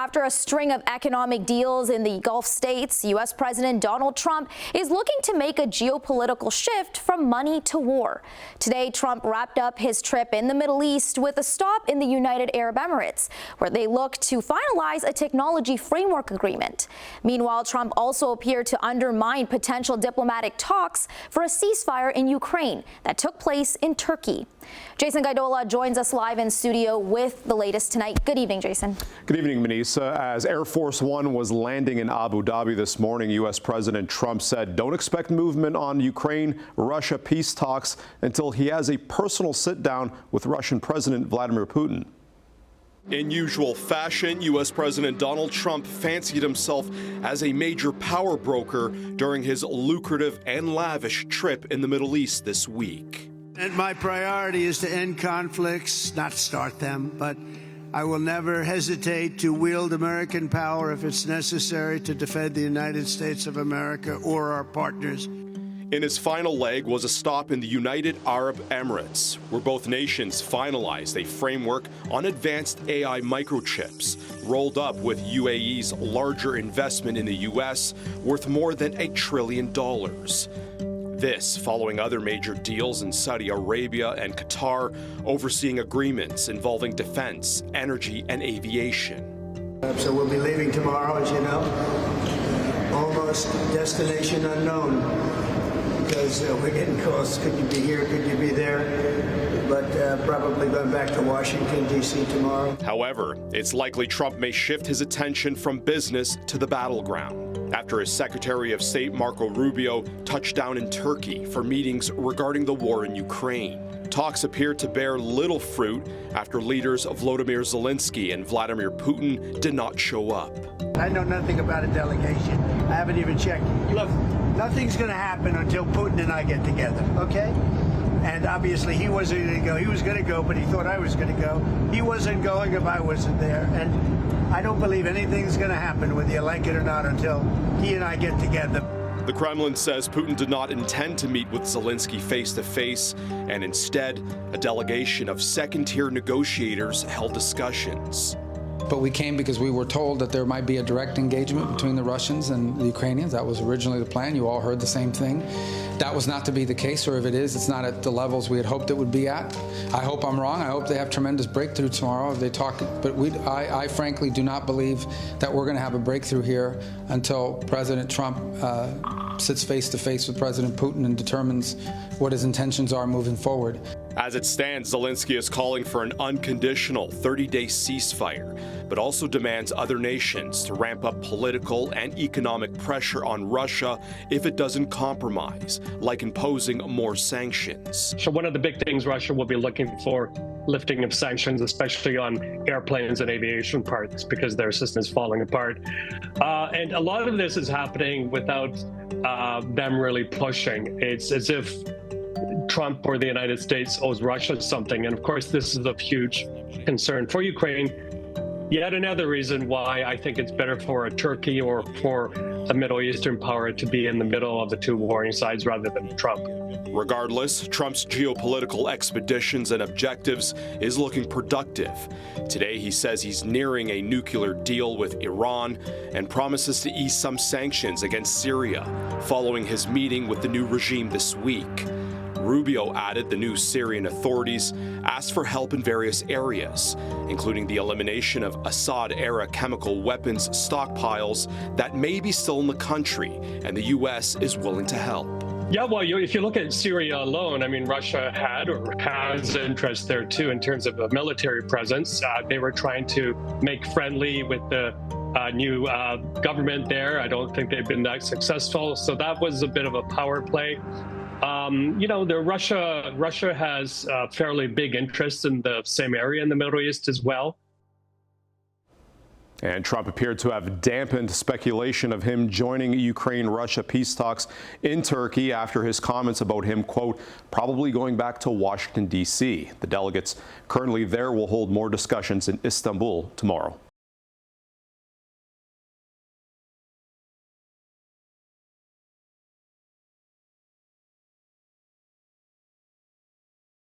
After a string of economic deals in the Gulf states, U.S. President Donald Trump is looking to make a geopolitical shift from money to war. Today, Trump wrapped up his trip in the Middle East with a stop in the United Arab Emirates, where they look to finalize a technology framework agreement. Meanwhile, Trump also appeared to undermine potential diplomatic talks for a ceasefire in Ukraine that took place in Turkey. Jason Gaidola joins us live in studio with the latest tonight. Good evening, Jason. Good evening, Manisa. As Air Force One was landing in Abu Dhabi this morning, U.S. President Trump said don't expect movement on Ukraine-Russia peace talks until he has a personal sit-down with Russian President Vladimir Putin. In usual fashion, U.S. President Donald Trump fancied himself as a major power broker during his lucrative and lavish trip in the Middle East this week. And my priority is to end conflicts, not start them, but I will never hesitate to wield American power if it's necessary to defend the United States of America or our partners. In his final leg was a stop in the United Arab Emirates, where both nations finalized a framework on advanced AI microchips, rolled up with UAE's larger investment in the U.S. worth more than $1 trillion. This following other major deals in Saudi Arabia and Qatar, overseeing agreements involving defense, energy, and aviation. So we'll be leaving tomorrow, as you know, almost destination unknown, because we're getting calls, could you be here, could you be there? But probably going back to Washington, D.C. tomorrow. However, it's likely Trump may shift his attention from business to the battleground after his Secretary of State Marco Rubio touched down in Turkey for meetings regarding the war in Ukraine. Talks appear to bear little fruit after leaders Volodymyr Zelensky and Vladimir Putin did not show up. I know nothing about a delegation. I haven't even checked. Look, nothing's going to happen until Putin and I get together, okay? And obviously he wasn't going to go. He was going to go, but he thought I was going to go. He wasn't going if I wasn't there. And I don't believe anything's going to happen, whether you like it or not, until he and I get together. The Kremlin says Putin did not intend to meet with Zelensky face-to-face, and instead, a delegation of second-tier negotiators held discussions. But we came because we were told that there might be a direct engagement between the Russians and the Ukrainians. That was originally the plan. You all heard the same thing. That was not to be the case, or if it is, it's not at the levels we had hoped it would be at. I hope I'm wrong. I hope they have tremendous breakthrough tomorrow if they talk. But I frankly do not believe that we're going to have a breakthrough here until President Trump sits face-to-face with President Putin and determines what his intentions are moving forward. As it stands, Zelensky is calling for an unconditional 30-day ceasefire, but also demands other nations to ramp up political and economic pressure on Russia if it doesn't compromise, like imposing more sanctions. So one of the big things Russia will be looking for, lifting of sanctions, especially on airplanes and aviation parts, because their system is falling apart. And a lot of this is happening without them really pushing. It's as if Trump or the United States owes Russia something. And of course, this is a huge concern for Ukraine. Yet another reason why I think it's better for a Turkey or for a Middle Eastern power to be in the middle of the two warring sides rather than Trump. Regardless, Trump's geopolitical expeditions and objectives is looking productive. Today, he says he's nearing a nuclear deal with Iran and promises to ease some sanctions against Syria following his meeting with the new regime this week. Rubio added the new Syrian authorities asked for help in various areas, including the elimination of Assad-era chemical weapons stockpiles that may be still in the country, and the U.S. is willing to help. Yeah, well, if you look at Syria alone, I mean, Russia had or has interest there, too, in terms of a military presence. They were trying to make friendly with the new government there. I don't think they've been that successful. So that was a bit of a power play. Russia has fairly big interests in the same area in the Middle East as well. And Trump appeared to have dampened speculation of him joining Ukraine-Russia peace talks in Turkey after his comments about him, quote, probably going back to Washington, D.C. The delegates currently there will hold more discussions in Istanbul tomorrow.